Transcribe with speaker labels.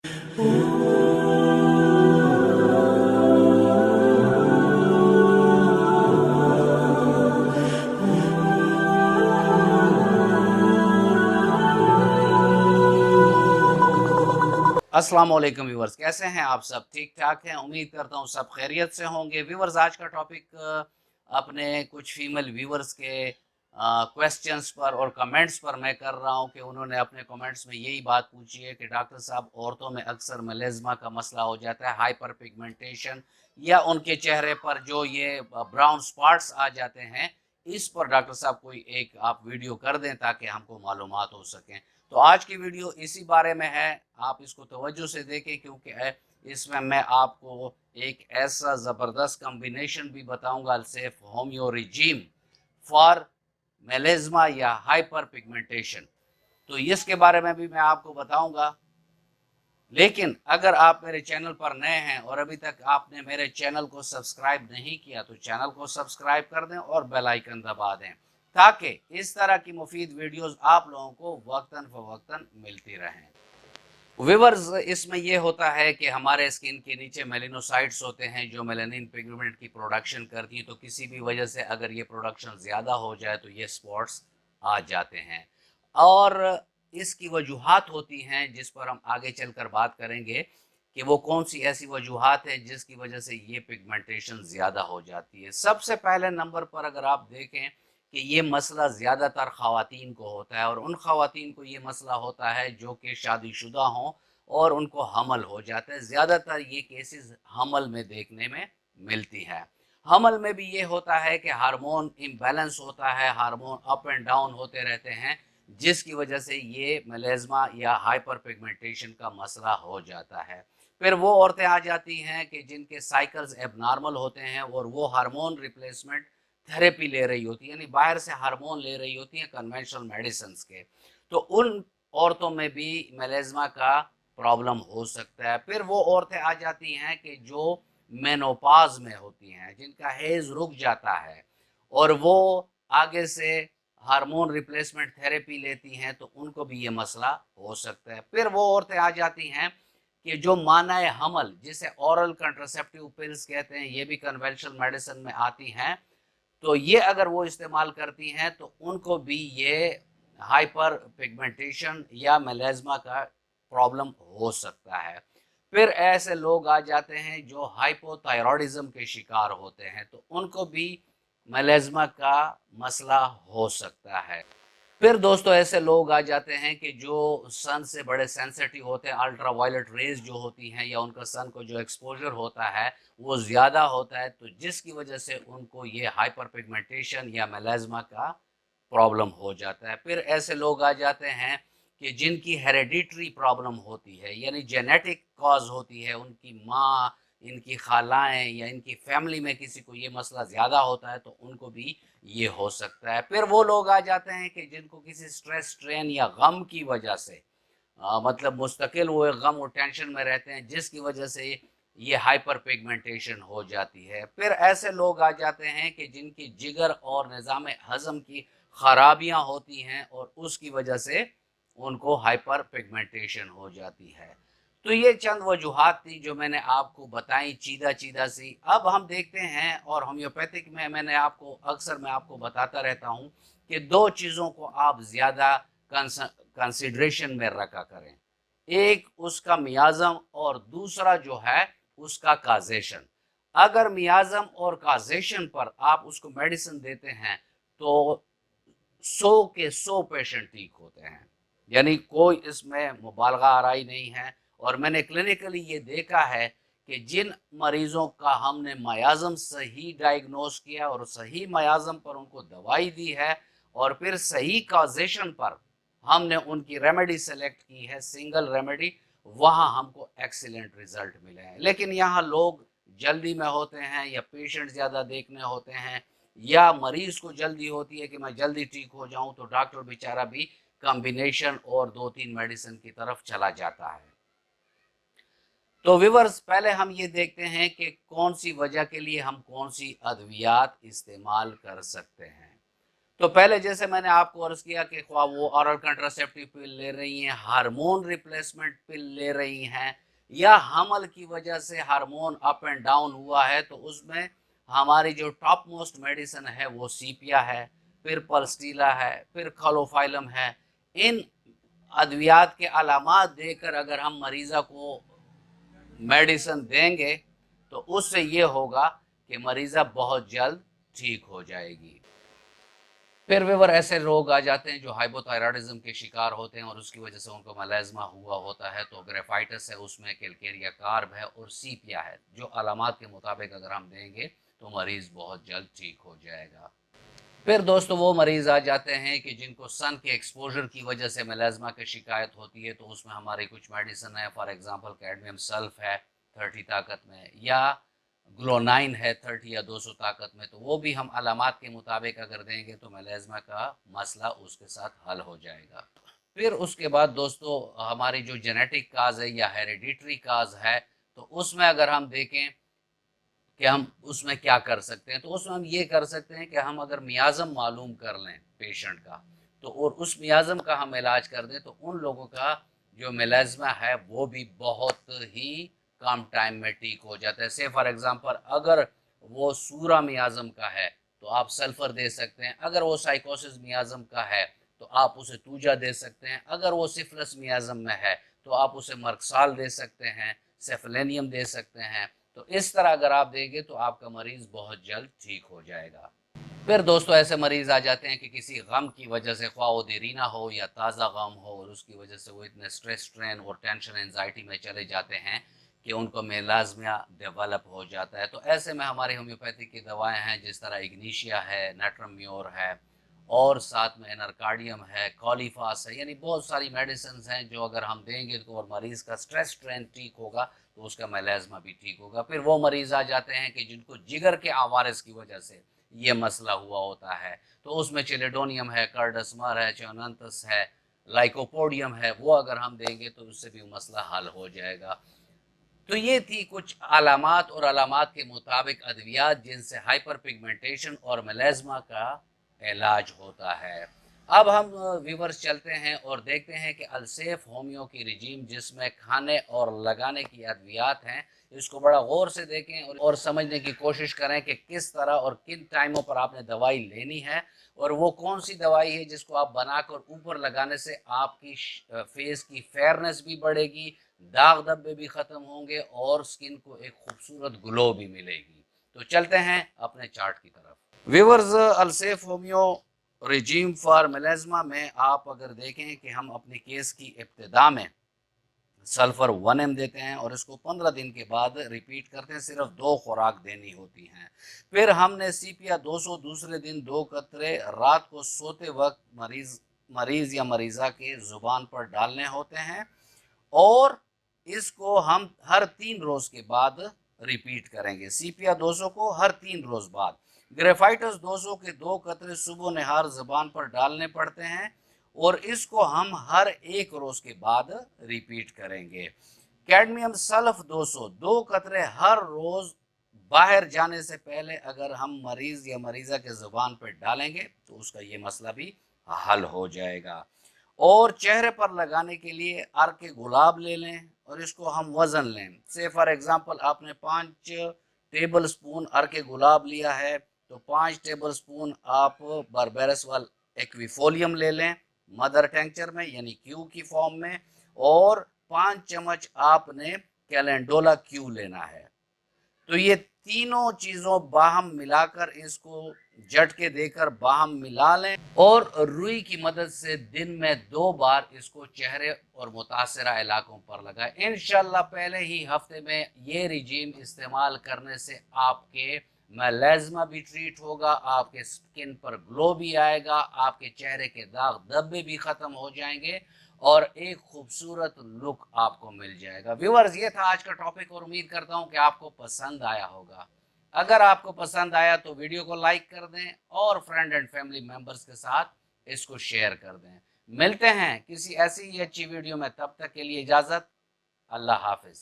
Speaker 1: अस्सलाम वालेकुम व्यूवर्स, कैसे हैं आप सब? ठीक ठाक हैं, उम्मीद करता हूँ सब खैरियत से होंगे। व्यूवर्स, आज का टॉपिक अपने कुछ फीमेल व्यूवर्स के क्वेश्चंस पर और कमेंट्स पर मैं कर रहा हूँ कि उन्होंने अपने कमेंट्स में यही बात पूछी है कि डॉक्टर साहब, औरतों में अक्सर मेलेज़मा का मसला हो जाता है, हाइपर पिगमेंटेशन, या उनके चेहरे पर जो ये ब्राउन स्पॉट्स आ जाते हैं, इस पर डॉक्टर साहब कोई एक आप वीडियो कर दें ताकि हमको मालूमात हो सकें। तो आज की वीडियो इसी बारे में है, आप इसको तवज्जो से देखें क्योंकि इसमें मैं आपको एक ऐसा ज़बरदस्त कम्बिनेशन भी बताऊंगा, सिर्फ होम्यो रिजीम फॉर मेलेज़मा या हाइपर पिगमेंटेशन, तो इसके बारे में भी मैं आपको बताऊंगा। लेकिन अगर आप मेरे चैनल पर नए हैं और अभी तक आपने मेरे चैनल को सब्सक्राइब नहीं किया तो चैनल को सब्सक्राइब कर दें और बेल आइकन दबा दें ताकि इस तरह की मुफीद वीडियोस आप लोगों को वक्तन फवक्तन मिलती रहें। व्यूअर्स, इसमें यह होता है कि हमारे स्किन के नीचे मेलेनोसाइट्स होते हैं जो मेलानिन पिगमेंट की प्रोडक्शन करती हैं, तो किसी भी वजह से अगर ये प्रोडक्शन ज़्यादा हो जाए तो ये स्पॉट्स आ जाते हैं और इसकी वजूहात होती हैं जिस पर हम आगे चलकर बात करेंगे कि वो कौन सी ऐसी वजूहात हैं जिसकी वजह से ये पिगमेंटेशन ज़्यादा हो जाती है। सबसे पहले नंबर पर अगर आप देखें कि ये मसला ज़्यादातर ख़वातीन को होता है और उन ख़वातीन को ये मसला होता है जो कि शादीशुदा हों और उनको हमल हो जाता है। ज़्यादातर ये केसेस हमल में देखने में मिलती है। हमल में भी ये होता है कि हार्मोन इम्बैलेंस होता है, हार्मोन अप एंड डाउन होते रहते हैं, जिसकी वजह से ये मेलेज़मा या हाइपर पिगमेंटेशन का मसला हो जाता है। फिर वो औरतें आ जाती हैं कि जिनके साइकिल्स एबनॉर्मल होते हैं और वो हार्मोन रिप्लेसमेंट थेरेपी ले रही होती है, यानी बाहर से हार्मोन ले रही होती हैं कन्वेंशनल मेडिसिन के, तो उन औरतों में भी मेलेज़मा का प्रॉब्लम हो सकता है। फिर वो औरतें आ जाती हैं कि जो मेनोपाज में होती हैं, जिनका हेज रुक जाता है और वो आगे से हार्मोन रिप्लेसमेंट थेरेपी लेती हैं, तो उनको भी ये मसला हो सकता है। फिर वो औरतें आ जाती हैं कि जो मानाए हमल, जिसे ओरल कंट्रासेप्टिव पिल्स कहते हैं, ये भी कन्वेंशनल मेडिसिन में आती हैं, तो ये अगर वो इस्तेमाल करती हैं तो उनको भी ये हाइपर पिगमेंटेशन या मेलेज़मा का प्रॉब्लम हो सकता है। फिर ऐसे लोग आ जाते हैं जो हाइपोथायरॉयडिज्म के शिकार होते हैं, तो उनको भी मेलेज़मा का मसला हो सकता है। फिर दोस्तों, ऐसे लोग आ जाते हैं कि जो सन से बड़े सेंसिटिव होते हैं, अल्ट्रा वायलेट रेज जो होती हैं या उनका सन को जो एक्सपोजर होता है वो ज़्यादा होता है, तो जिसकी वजह से उनको ये हाइपर पिगमेंटेशन या मेलाज़मा का प्रॉब्लम हो जाता है। फिर ऐसे लोग आ जाते हैं कि जिनकी हेरेडिटरी प्रॉब्लम होती है, यानी जेनेटिक कॉज होती है, उनकी माँ, इनकी खालाएं या इनकी फैमिली में किसी को ये मसला ज़्यादा होता है, तो उनको भी ये हो सकता है। फिर वो लोग आ जाते हैं कि जिनको किसी स्ट्रेस, स्ट्रेन या गम की वजह से मतलब मुस्तकिल वो गम और टेंशन में रहते हैं, जिसकी वजह से ये हाइपर पिगमेंटेशन हो जाती है। फिर ऐसे लोग आ जाते हैं कि जिनकी जिगर और निज़ाम हज़म की खराबियां होती हैं और उसकी वजह से उनको हाइपर पिगमेंटेशन हो जाती है। तो ये चंद वजूहात थी जो मैंने आपको बताई, चीदा चीदा सी। अब हम देखते हैं, और होम्योपैथिक में मैंने आपको अक्सर मैं आपको बताता रहता हूँ कि दो चीज़ों को आप ज़्यादा कंसिडरेशन में रखा करें, एक उसका मियाज़म और दूसरा जो है उसका काजेशन। अगर मियाज़म और काजेशन पर आप उसको मेडिसिन देते हैं तो 100 के 100 पेशेंट ठीक होते हैं, यानी कोई इसमें मुबालगा आराई नहीं है। और मैंने क्लिनिकली ये देखा है कि जिन मरीज़ों का हमने मियाज़म सही डायग्नोस किया और सही मियाज़म पर उनको दवाई दी है और फिर सही काजेशन पर हमने उनकी रेमेडी सेलेक्ट की है, सिंगल रेमेडी, वहाँ हमको एक्सीलेंट रिजल्ट मिले हैं। लेकिन यहाँ लोग जल्दी में होते हैं या पेशेंट ज़्यादा देखने होते हैं या मरीज को जल्दी होती है कि मैं जल्दी ठीक हो जाऊं, तो डॉक्टर बेचारा भी कॉम्बिनेशन और 2-3 मेडिसिन की तरफ चला जाता है। तो व्यूअर्स, पहले हम ये देखते हैं कि कौन सी वजह के लिए हम कौन सी अद्वियात इस्तेमाल कर सकते हैं। تو پہلے جیسے میں نے آپ کو عرض کیا کہ خواہ وہ اورل کنٹراسیپٹیو پل لے رہی ہیں، ہارمون ریپلیسمنٹ پل لے رہی ہیں، یا حمل کی وجہ سے ہارمون اپ اینڈ ڈاؤن ہوا ہے، تو اس میں ہماری جو ٹاپ موسٹ میڈیسن ہے وہ سیپیا ہے، پھر پلسٹیلا ہے، پھر کھلوفائلم ہے۔ ان ادویات کے علامات دے کر اگر ہم مریضہ کو میڈیسن دیں گے تو اس سے یہ ہوگا کہ مریضہ بہت جلد ٹھیک ہو جائے گی۔ پھر ویور ایسے لوگ آ جاتے ہیں جو ہائپوتھائرائڈزم کے شکار ہوتے ہیں اور اس کی وجہ سے ان کو میلازما ہوا ہوتا ہے، تو گریفائٹس ہے، اس میں کیلکیریا کارب ہے اور سیپیا ہے، جو علامات کے مطابق اگر ہم دیں گے تو مریض بہت جلد ٹھیک ہو جائے گا۔ پھر دوستو وہ مریض آ جاتے ہیں کہ جن کو سن کے ایکسپوجر کی وجہ سے میلازما کی شکایت ہوتی ہے، تو اس میں ہماری کچھ میڈیسن ہے، فار ایگزامپل کیڈمیم سلف ہے 30 طاقت میں، یا گلونائن ہے 30 یا 200 طاقت میں، تو وہ بھی ہم علامات کے مطابق اگر دیں گے تو میلازما کا مسئلہ اس کے ساتھ حل ہو جائے گا۔ پھر اس کے بعد دوستو ہماری جو جینیٹک کاز ہے یا ہیریڈیٹری کاز ہے، تو اس میں اگر ہم دیکھیں کہ ہم اس میں کیا کر سکتے ہیں، تو اس میں ہم یہ کر سکتے ہیں کہ ہم اگر میازم معلوم کر لیں پیشنٹ کا، تو اور اس میازم کا ہم علاج کر دیں، تو ان لوگوں کا جو میلازما ہے وہ بھی بہت ہی کم ٹائم میں ٹھیک ہو جاتا ہے۔ سے فار ایگزامپل اگر وہ سورا میازم کا ہے تو آپ سلفر دے سکتے ہیں، اگر وہ سائیکوسس میازم کا ہے تو آپ اسے توجا دے سکتے ہیں، اگر وہ سفلس میازم میں ہے تو آپ اسے مرکسال دے سکتے ہیں، سیفلینیم دے سکتے ہیں۔ تو اس طرح اگر آپ دیں گے تو آپ کا مریض بہت جلد ٹھیک ہو جائے گا۔ پھر دوستو ایسے مریض آ جاتے ہیں کہ کسی غم کی وجہ سے، خواہ وہ دیرینہ ہو یا تازہ غم ہو، اور اس کی وجہ سے وہ اتنے سٹریس، سٹرین اور ٹینشن، انزائٹی میں چلے جاتے ہیں کہ ان کو میلازما ڈیولپ ہو جاتا ہے۔ تو ایسے میں ہماری ہومیوپیتھی کی دوائیں ہیں، جس طرح اگنیشیا ہے، نیٹرمیور ہے، اور ساتھ میں انرکارڈیم ہے، کولیفاس ہے، یعنی بہت ساری میڈیسنز ہیں جو اگر ہم دیں گے تو اور مریض کا سٹریس سٹرین ٹھیک ہوگا تو اس کا میلازما بھی ٹھیک ہوگا۔ پھر وہ مریض آ جاتے ہیں کہ جن کو جگر کے عوارض کی وجہ سے یہ مسئلہ ہوا ہوتا ہے، تو اس میں چیلیڈونیم ہے، کارڈسمر ہے، چوننتس ہے، لائکوپوڈیم ہے، وہ اگر ہم دیں گے تو اس سے بھی مسئلہ حل ہو جائے گا۔ تو یہ تھی کچھ علامات اور علامات کے مطابق ادویات جن سے ہائپر پگمنٹیشن اور میلازما کا علاج ہوتا ہے۔ اب ہم ویورز چلتے ہیں اور دیکھتے ہیں کہ السیف ہومیو کی رجیم، جس میں کھانے اور لگانے کی ادویات ہیں، اس کو بڑا غور سے دیکھیں اور سمجھنے کی کوشش کریں کہ کس طرح اور کن ٹائموں پر آپ نے دوائی لینی ہے، اور وہ کون سی دوائی ہے جس کو آپ بنا کر اوپر لگانے سے آپ کی فیس کی فیئرنس بھی بڑھے گی، داغ دھبے بھی ختم ہوں گے، اور سکن کو ایک خوبصورت گلو بھی ملے گی۔ تو چلتے ہیں اپنے چارٹ کی طرف۔ Viewers Alsaif homeo regime for میلازما میں آپ اگر دیکھیں کہ ہم اپنے کیس کی ابتدا میں سلفر 1 دیتے ہیں اور اس کو 15 دن کے بعد ریپیٹ کرتے ہیں، صرف 2 خوراک دینی ہوتی ہیں۔ پھر ہم نے سیپیا 200 دوسرے دن 2 قطرے رات کو سوتے وقت مریض یا مریضہ کے زبان پر ڈالنے ہوتے ہیں، اور اس کو ہم ہر 3 روز کے بعد ریپیٹ کریں گے۔ سیپیا 200 کو ہر 3 روز بعد۔ گریفائٹس 200 کے 2 قطرے صبح و نہار زبان پر ڈالنے پڑتے ہیں، اور اس کو ہم ہر 1 روز کے بعد ریپیٹ کریں گے۔ کیڈمیم سلف 200 2 قطرے ہر روز باہر جانے سے پہلے اگر ہم مریض یا مریضہ کے زبان پر ڈالیں گے تو اس کا یہ مسئلہ بھی حل ہو جائے گا۔ اور چہرے پر لگانے کے لیے ارک گلاب لے لیں اور اس کو ہم وزن لیں۔ سے فار ایگزامپل آپ نے 5 ٹیبل سپون ارک گلاب لیا ہے تو 5 ٹیبل سپون آپ بربیرس وال ایکویفولیم لے لیں مدر ٹینکچر میں، یعنی کیو کی فارم میں، اور 5 چمچ آپ نے کیلنڈولا کیو لینا ہے۔ تو یہ تینوں چیزوں باہم ملا کر اس کو جھٹکے دے کر باہم ملا لیں، اور روئی کی مدد سے دن میں 2 بار اس کو چہرے اور متاثرہ علاقوں پر لگائیں۔ انشاءاللہ پہلے ہی ہفتے میں یہ رجیم استعمال کرنے سے آپ کے میلازما بھی ٹریٹ ہوگا، آپ کے سکن پر گلو بھی آئے گا، آپ کے چہرے کے داغ دھبے بھی ختم ہو جائیں گے، اور ایک خوبصورت لک آپ کو مل جائے گا۔ ویورز یہ تھا آج کا ٹاپک، اور امید کرتا ہوں کہ آپ کو پسند آیا ہوگا۔ اگر آپ کو پسند آیا تو ویڈیو کو لائک کر دیں اور فرینڈ اینڈ فیملی ممبرز کے ساتھ اس کو شیئر کر دیں۔ ملتے ہیں کسی ایسی ہی اچھی ویڈیو میں، تب تک کے لیے اجازت، اللہ حافظ۔